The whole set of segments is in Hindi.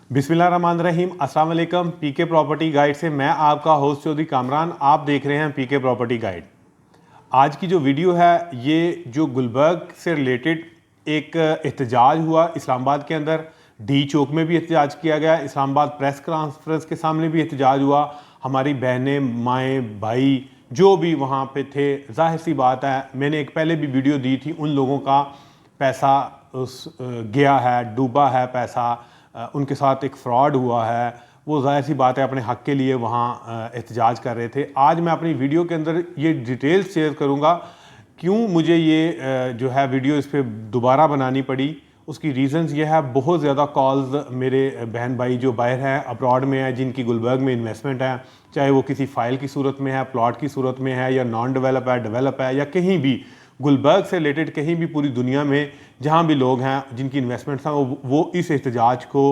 बिस्मिल्लाहिर्रहमानिर्रहीम, अस्सलाम वालेकुम। पीके प्रॉपर्टी गाइड से मैं आपका होस्ट चौधरी कामरान। आप देख रहे हैं पीके प्रॉपर्टी गाइड। आज की जो वीडियो है ये जो गुलबर्ग से रिलेटेड एक एहतजाज हुआ इस्लामाबाद के अंदर, डी चौक में भी एहतजाज किया गया, इस्लामाबाद प्रेस कॉन्फ्रेंस के सामने भी एहतजाज हुआ। हमारी बहनें, माएँ, भाई जो भी वहाँ पे थे, जाहिर सी बात है मैंने एक पहले भी वीडियो दी थी, उन लोगों का पैसा गया है, डूबा है पैसा, उनके साथ एक फ़्रॉड हुआ है। वो ज़ाहिर सी बात है अपने हक़ के लिए वहाँ एहतजाज कर रहे थे। आज मैं अपनी वीडियो के अंदर ये डिटेल्स शेयर करूँगा क्यों मुझे ये जो है वीडियो इस पर दोबारा बनानी पड़ी। उसकी रीज़न्स ये है, बहुत ज़्यादा कॉल्स मेरे बहन भाई जो बाहर हैं, अब्रॉड में हैं, जिनकी गुलबर्ग में इन्वेस्टमेंट है, चाहे वो किसी फ़ाइल की सूरत में है, प्लॉट की सूरत में है, या नॉन डेवलप है, डेवलप है, या कहीं भी गुलबर्ग से रिलेटेड कहीं भी पूरी दुनिया में जहाँ भी लोग हैं जिनकी इन्वेस्टमेंट्स हैं, वो इस एहतजाज को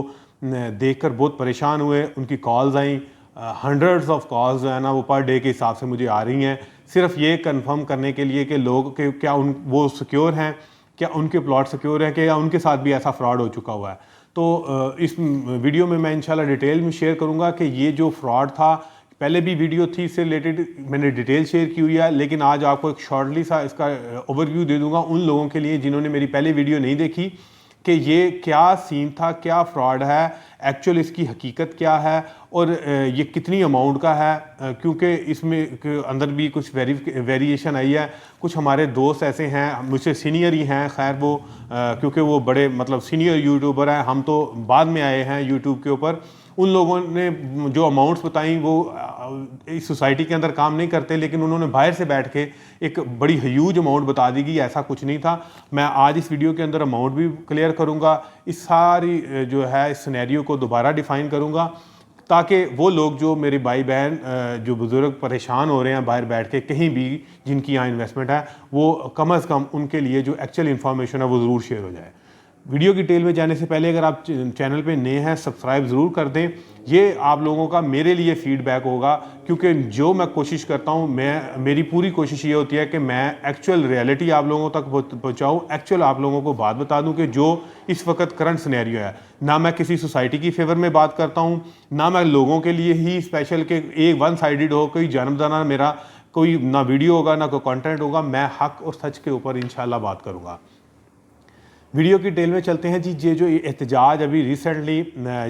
देखकर बहुत परेशान हुए। उनकी calls I, hundreds of calls जो है ना वो पर डे के हिसाब से मुझे आ रही हैं, सिर्फ ये कंफर्म करने के लिए कि लोग के क्या वो सिक्योर हैं, क्या उनके प्लॉट सिक्योर हैं, कि या उनके साथ भी ऐसा फ्रॉड हो चुका हुआ है। तो इस वीडियो में मैं इंशाल्लाह डिटेल में शेयर करूँगा कि ये जो फ्रॉड था, पहले भी वीडियो थी इससे रिलेटेड, मैंने डिटेल शेयर की हुई है, लेकिन आज आपको एक शॉर्टली सा इसका ओवरव्यू दे दूंगा उन लोगों के लिए जिन्होंने मेरी पहले वीडियो नहीं देखी, कि ये क्या सीन था, क्या फ्रॉड है, एक्चुअल इसकी हकीकत क्या है, और ये कितनी अमाउंट का है। क्योंकि इसमें अंदर भी कुछ वेरिएशन आई है। कुछ हमारे दोस्त ऐसे हैं, मुझसे सीनियर ही हैं, खैर वो क्योंकि वो बड़े मतलब सीनियर यूट्यूबर हैं, हम तो बाद में आए हैं यूट्यूब के ऊपर। उन लोगों ने जो अमाउंट्स बताई वो इस सोसाइटी के अंदर काम नहीं करते, लेकिन उन्होंने बाहर से बैठ के एक बड़ी ह्यूज अमाउंट बता दी कि ऐसा कुछ नहीं था। मैं आज इस वीडियो के अंदर अमाउंट भी क्लियर करूंगा, इस सारी जो है इस सिनेरियो को दोबारा डिफ़ाइन करूंगा, ताकि वो लोग जो मेरे भाई बहन जो बुज़ुर्ग परेशान हो रहे हैं बाहर बैठ के कहीं भी, जिनकी यहाँ इन्वेस्टमेंट है, वो कम अज़ कम उनके लिए जो एक्चुअल इन्फॉर्मेशन है वो ज़रूर शेयर हो जाए। वीडियो की डिटेल में जाने से पहले अगर आप चैनल पे नए हैं सब्सक्राइब ज़रूर कर दें। ये आप लोगों का मेरे लिए फ़ीडबैक होगा, क्योंकि जो मैं कोशिश करता हूँ, मेरी पूरी कोशिश ये होती है कि मैं एक्चुअल रियलिटी आप लोगों तक पहुँचाऊँ, एक्चुअल आप लोगों को बात बता दूँ कि जो इस वक्त करंट सिनेरियो है। ना मैं किसी सोसाइटी की फेवर में बात करता हूँ, ना मैं लोगों के लिए ही स्पेशल के एक वन साइडेड हो, कोई जानबदाना मेरा कोई ना वीडियो होगा ना कोई कंटेंट होगा। मैं हक और सच के ऊपर इंशाल्लाह बात करूँगा। वीडियो की डिटेल में चलते हैं जी। ये जो एहतजाज अभी रिसेंटली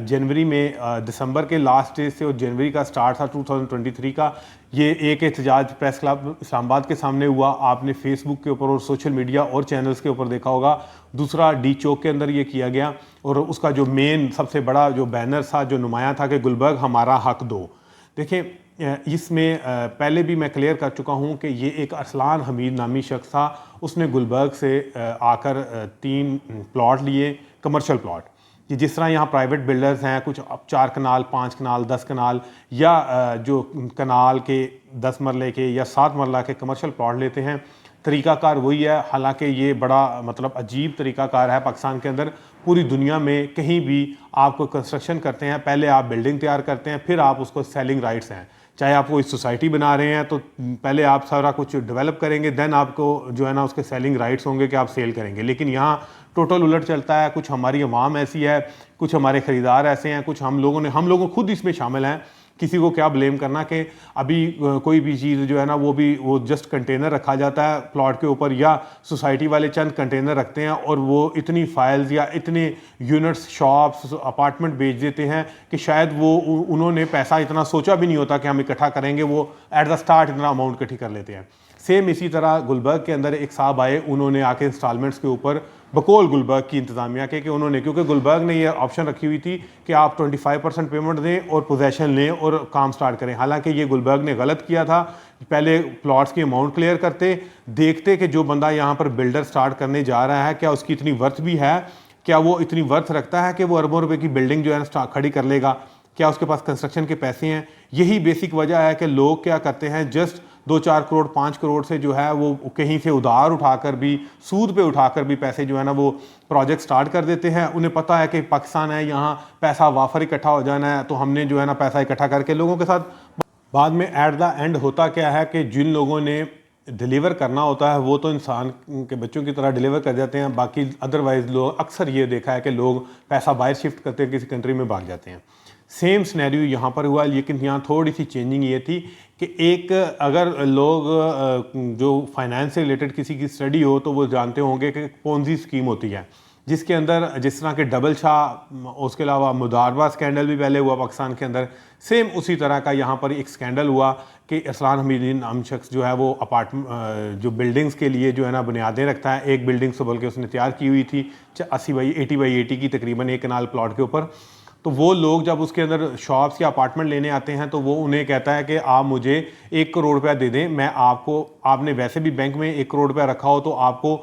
जनवरी में, दिसंबर के लास्ट डे से और जनवरी का स्टार्ट था 2023 का, ये एक एहतजाज प्रेस क्लब इस्लामाबाद के सामने हुआ। आपने फेसबुक के ऊपर और सोशल मीडिया और चैनल्स के ऊपर देखा होगा। दूसरा डी चौक के अंदर ये किया गया, और उसका जो मेन सबसे बड़ा जो बैनर था, जो नुमाया था कि गुलबर्ग हमारा हक दो। देखें, इसमें पहले भी मैं क्लियर कर चुका हूं कि ये एक अरसलान हमीद नामी शख्स था। उसने गुलबर्ग से आकर 3 प्लॉट लिए, कमर्शियल प्लॉट। ये जिस तरह यहाँ प्राइवेट बिल्डर्स हैं, कुछ अब 4 कनाल, 5 कनाल, 10 कनाल, या जो कनाल के 10 मरले के या 7 मरला के कमर्शियल प्लॉट लेते हैं, तरीक़ाकार वही है। हालांकि ये बड़ा मतलब अजीब तरीक़ाकार है पाकिस्तान के अंदर। पूरी दुनिया में कहीं भी आपको कंस्ट्रक्शन करते हैं, पहले आप बिल्डिंग तैयार करते हैं, फिर आप उसको सेलिंग राइट्स हैं। चाहे आप कोई सोसाइटी बना रहे हैं तो पहले आप सारा कुछ डेवलप करेंगे, देन आपको जो है ना उसके सेलिंग राइट्स होंगे कि आप सेल करेंगे। लेकिन यहाँ टोटल उलट चलता है। कुछ हमारी अवाम ऐसी है, कुछ हमारे ख़रीदार ऐसे हैं, कुछ हम लोग खुद इसमें शामिल हैं। किसी को क्या ब्लेम करना कि अभी कोई भी चीज़ जो है ना वो जस्ट कंटेनर रखा जाता है प्लॉट के ऊपर, या सोसाइटी वाले चंद कंटेनर रखते हैं और वो इतनी फाइल्स या इतने यूनिट्स, शॉप्स, अपार्टमेंट बेच देते हैं कि शायद वो उन्होंने पैसा इतना सोचा भी नहीं होता कि हम इकट्ठा करेंगे, वो एट द स्टार्ट इतना अमाउंट इकट्ठी कर लेते हैं। सेम इसी तरह गुलबर्ग के अंदर एक साहब आए, उन्होंने आके इंस्टॉलमेंट्स के ऊपर बकौल गुलबर्ग की इंतज़ामिया के कि उन्होंने, क्योंकि गुलबर्ग ने ये ऑप्शन रखी हुई थी कि आप 25% पेमेंट दें और पोजेसन लें और काम स्टार्ट करें। हालांकि ये गुलबर्ग ने गलत किया था। पहले प्लॉट्स की अमाउंट क्लियर करते, देखते कि जो बंदा यहाँ पर बिल्डर स्टार्ट करने जा रहा है क्या उसकी इतनी वर्थ भी है, क्या वो इतनी वर्थ रखता है कि वो अरबों रुपए की बिल्डिंग जो है ना खड़ी कर लेगा, क्या उसके पास कंस्ट्रक्शन के पैसे हैं। यही बेसिक वजह है कि लोग क्या करते हैं, जस्ट 2-4 करोड़ 5 करोड़ से जो है वो कहीं से उधार उठाकर भी, सूद पे उठाकर भी पैसे जो है ना वो प्रोजेक्ट स्टार्ट कर देते हैं। उन्हें पता है कि पाकिस्तान है, यहाँ पैसा वाफर इकट्ठा हो जाना है, तो हमने जो है ना पैसा इकट्ठा करके लोगों के साथ। बाद में एट द एंड होता क्या है कि जिन लोगों ने डिलीवर करना होता है वो तो इंसान के बच्चों की तरह डिलीवर कर जाते हैं, बाकी अदरवाइज़ लोग अक्सर ये देखा है कि लोग पैसा बाहर शिफ्ट करते हैं, किसी कंट्री में भाग जाते हैं। सेम सिनेरियो यहाँ पर हुआ, लेकिन यहाँ थोड़ी सी चेंजिंग ये थी कि एक अगर लोग जो फाइनेंस से रिलेटेड किसी की स्टडी हो तो वो जानते होंगे कि पोंजी स्कीम होती है, जिसके अंदर जिस तरह के डबल शाह, उसके अलावा मुदारबा स्कैंडल भी पहले हुआ पाकिस्तान के अंदर, सेम उसी तरह का यहाँ पर एक स्कैंडल हुआ कि अरसलान हमीदी नाम शख्स जो है वो जो बिल्डिंग्स के लिए जो है ना बुनियादें रखता है, एक बिल्डिंग से बल्कि उसने तैयार की हुई थी 80 बाई 80 की तकरीबन एक कनाल प्लॉट के ऊपर। तो वो लोग जब उसके अंदर शॉप्स या अपार्टमेंट लेने आते हैं तो वो उन्हें कहता है कि आप मुझे 1 करोड़ रुपया दे दें, मैं आपको, आपने वैसे भी बैंक में 1 करोड़ रुपया रखा हो तो आपको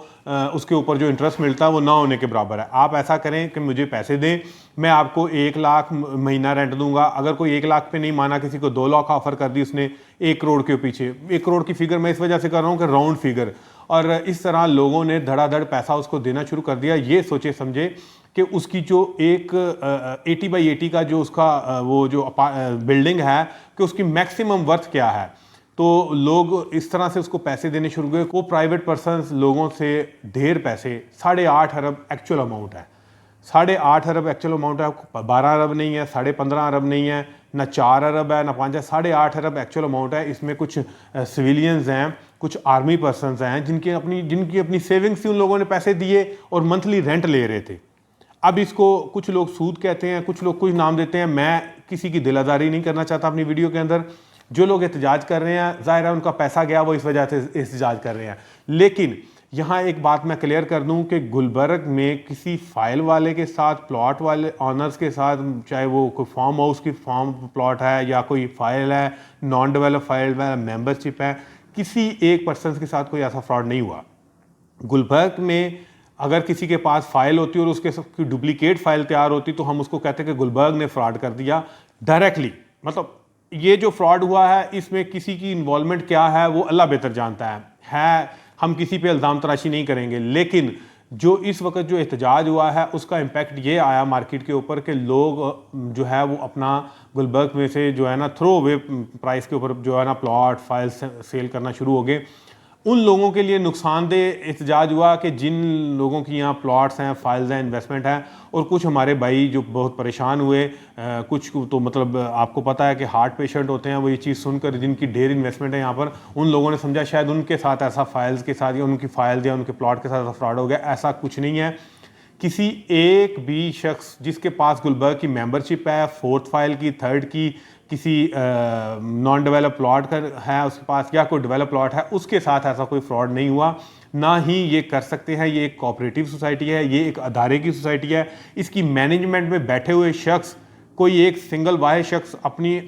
उसके ऊपर जो इंटरेस्ट मिलता है वो ना होने के बराबर है। आप ऐसा करें कि मुझे पैसे दें, मैं आपको 1 लाख महीना रेंट दूंगा। अगर कोई 1 लाख पे नहीं माना, किसी को 2 लाख ऑफर कर दी उसने 1 करोड़ के पीछे। 1 करोड़ की फिगर मैं इस वजह से कर रहा हूँ कि राउंड फिगर, और इस तरह लोगों ने धड़ाधड़ पैसा उसको देना शुरू कर दिया, ये सोचे समझे कि उसकी जो एक 80 बाई 80 का जो उसका वो जो बिल्डिंग है कि उसकी मैक्सिमम वर्थ क्या है। तो लोग इस तरह से उसको पैसे देने शुरू हुए। को प्राइवेट पर्सनस लोगों से ढेर पैसे, 8.5 अरब एक्चुअल अमाउंट है, 8.5 अरब एक्चुअल अमाउंट है, 12 अरब नहीं है, 15.5 अरब नहीं है, ना 4 अरब है, ना 5 है, 8.5 अरब एक्चुअल अमाउंट है। इसमें कुछ सिविलियंस हैं, कुछ आर्मी पर्सनस हैं जिनकी अपनी सेविंग्स थी, उन लोगों ने पैसे दिए और मंथली रेंट ले रहे थे। अब इसको कुछ लोग सूद कहते हैं, कुछ लोग कुछ नाम देते हैं। मैं किसी की दिलादारी नहीं करना चाहता अपनी वीडियो के अंदर। जो लोग एहतजाज कर रहे हैं, जाहिर है उनका पैसा गया, वो इस वजह से एहतजाज कर रहे हैं। लेकिन यहाँ एक बात मैं क्लियर कर दूं कि गुलबर्ग में किसी फाइल वाले के साथ, प्लॉट वाले ऑनर्स के साथ, चाहे वो कोई फार्म हाउस की फार्म प्लॉट है या कोई फाइल है, नॉन डेवलप फाइल है, मेंबरशिप है, किसी एक पर्सन के साथ कोई ऐसा फ्रॉड नहीं हुआ। गुलबर्ग में अगर किसी के पास फाइल होती और उसके डुप्लीकेट फाइल तैयार होती तो हम उसको कहते हैं कि गुलबर्ग ने फ्रॉड कर दिया डायरेक्टली। मतलब ये जो फ्रॉड हुआ है इसमें किसी की इन्वॉल्वमेंट क्या है वो अल्लाह बेहतर जानता है। हम किसी पे इल्ज़ाम तराशी नहीं करेंगे, लेकिन जो इस वक्त जो एहतजाज हुआ है उसका इम्पैक्ट ये आया मार्केट के ऊपर कि लोग जो है वो अपना गुलबर्ग में से जो है ना थ्रो अवे प्राइस के ऊपर जो है ना प्लॉट फाइल सेल करना शुरू हो गए। उन लोगों के लिए नुकसानदेह एहतजाज हुआ कि जिन लोगों की यहाँ प्लॉट्स हैं, फाइल्स हैं, इन्वेस्टमेंट है, और कुछ हमारे भाई जो बहुत परेशान हुए। कुछ तो मतलब आपको पता है कि हार्ट पेशेंट होते हैं, वो ये चीज़ सुनकर, जिनकी ढेर इन्वेस्टमेंट है यहाँ पर, उन लोगों ने समझा शायद उनके साथ ऐसा फाइल्स के साथ या उनकी फाइल्स या उनके प्लॉट के साथ ऐसा फ्रॉड हो गया। ऐसा कुछ नहीं है। किसी एक भी शख्स जिसके पास गुलबर्ग की मेंबरशिप है, 4th फाइल की, 3rd की, किसी नॉन डेवलप प्लॉट का है उसके पास, या कोई डेवलप प्लॉट है, उसके साथ ऐसा कोई फ्रॉड नहीं हुआ, ना ही ये कर सकते हैं। ये एक कोऑपरेटिव सोसाइटी है, ये एक अदारे की सोसाइटी है। इसकी मैनेजमेंट में बैठे हुए शख्स, कोई एक सिंगल वाहिद शख्स अपनी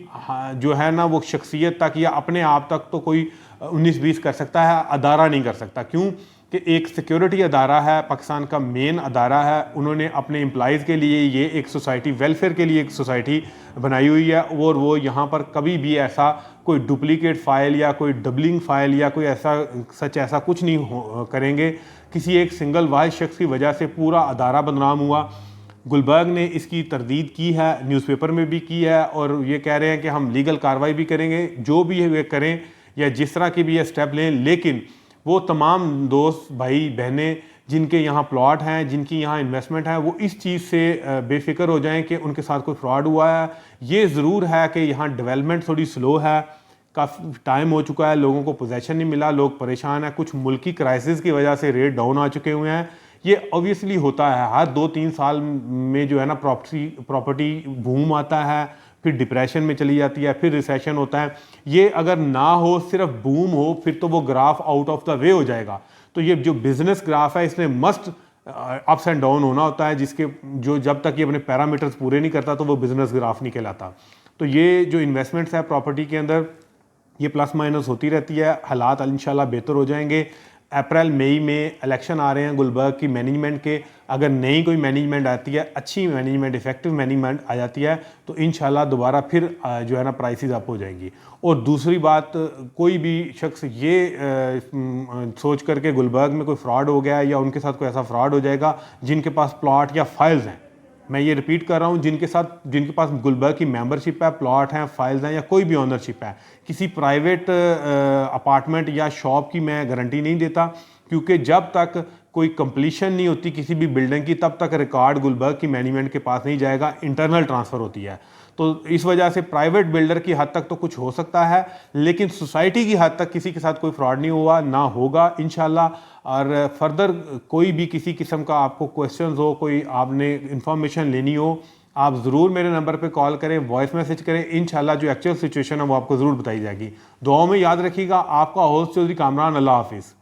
जो है ना वो शख्सियत तक या अपने आप तक तो कोई 19-20 कर सकता है, अदारा नहीं कर सकता। क्यों कि एक सिक्योरिटी अदारा है, पाकिस्तान का मेन अदारा है। उन्होंने अपने एम्प्लॉइज़ के लिए ये एक सोसाइटी, वेलफेयर के लिए एक सोसाइटी बनाई हुई है, और वो यहाँ पर कभी भी ऐसा कोई डुप्लीकेट फ़ाइल या कोई डबलिंग फ़ाइल या कोई ऐसा कुछ नहीं करेंगे। किसी एक सिंगल वाहिद शख्स की वजह से पूरा अदारा बदनाम हुआ। गुलबर्ग ने इसकी तरदीद की है, न्यूज़पेपर में भी की है, और ये कह रहे हैं कि हम लीगल कार्रवाई भी करेंगे, जो भी वे करें या जिस तरह की भी ये स्टेप लें। लेकिन वो तमाम दोस्त भाई बहनें जिनके यहाँ प्लॉट हैं, जिनकी यहाँ इन्वेस्टमेंट है, वो इस चीज़ से बेफिक्र हो जाएं कि उनके साथ कोई फ्रॉड हुआ है। ये ज़रूर है कि यहाँ डेवलपमेंट थोड़ी स्लो है, काफ़ी टाइम हो चुका है, लोगों को पोजेसन नहीं मिला, लोग परेशान हैं, कुछ मुल्की क्राइसिस की वजह से रेट डाउन आ चुके हुए हैं। ये ऑब्वियसली होता है, हर 2-3 साल में जो है ना प्रॉपर्टी बूम आता है, फिर डिप्रेशन में चली जाती है, फिर रिसेशन होता है। ये अगर ना हो, सिर्फ बूम हो, फिर तो वो graph out of the way हो जाएगा। तो ये जो बिजनेस ग्राफ है इसमें मस्ट अप्स एंड डाउन होना होता है, जिसके जो जब तक ये अपने पैरामीटर्स पूरे नहीं करता तो वो बिजनेस ग्राफ नहीं कहलाता। तो ये जो इन्वेस्टमेंट्स है प्रॉपर्टी के अंदर, ये प्लस माइनस होती रहती है। हालात इंशाल्लाह बेहतर हो जाएंगे। अप्रैल मई में इलेक्शन आ रहे हैं गुलबर्ग की मैनेजमेंट के। अगर नई कोई मैनेजमेंट आती है, अच्छी मैनेजमेंट, इफेक्टिव मैनेजमेंट आ जाती है, तो इंशाल्लाह दोबारा फिर जो है ना प्राइसेस अप हो जाएंगी। और दूसरी बात, कोई भी शख्स ये सोच कर के गुलबर्ग में कोई फ्रॉड हो गया या उनके साथ कोई ऐसा फ्रॉड हो जाएगा जिनके पास प्लॉट या फाइल्स हैं, मैं ये रिपीट कर रहा हूँ, जिनके पास गुलबर्ग की मेंबरशिप है, प्लॉट हैं, फाइल्स हैं या कोई भी ऑनरशिप है, किसी प्राइवेट अपार्टमेंट या शॉप की मैं गारंटी नहीं देता, क्योंकि जब तक कोई कंप्लीशन नहीं होती किसी भी बिल्डिंग की तब तक रिकॉर्ड गुलबर्ग की मैनेजमेंट के पास नहीं जाएगा, इंटरनल ट्रांसफ़र होती है। तो इस वजह से प्राइवेट बिल्डर की हद तक तो कुछ हो सकता है, लेकिन सोसाइटी की हद तक किसी के साथ कोई फ्रॉड नहीं हुआ, ना होगा इंशाल्लाह। और फर्दर कोई भी किसी किस्म का आपको क्वेश्चंस हो, कोई आपने इंफॉर्मेशन लेनी हो, आप ज़रूर मेरे नंबर पे कॉल करें, वॉइस मैसेज करें। इंशाल्लाह जो एक्चुअल सिचुएशन है वो आपको ज़रूर बताई जाएगी। दुआओं में याद रखिएगा। आपका होस्ट चौधरी कामरान। अल्लाह हाफिज़।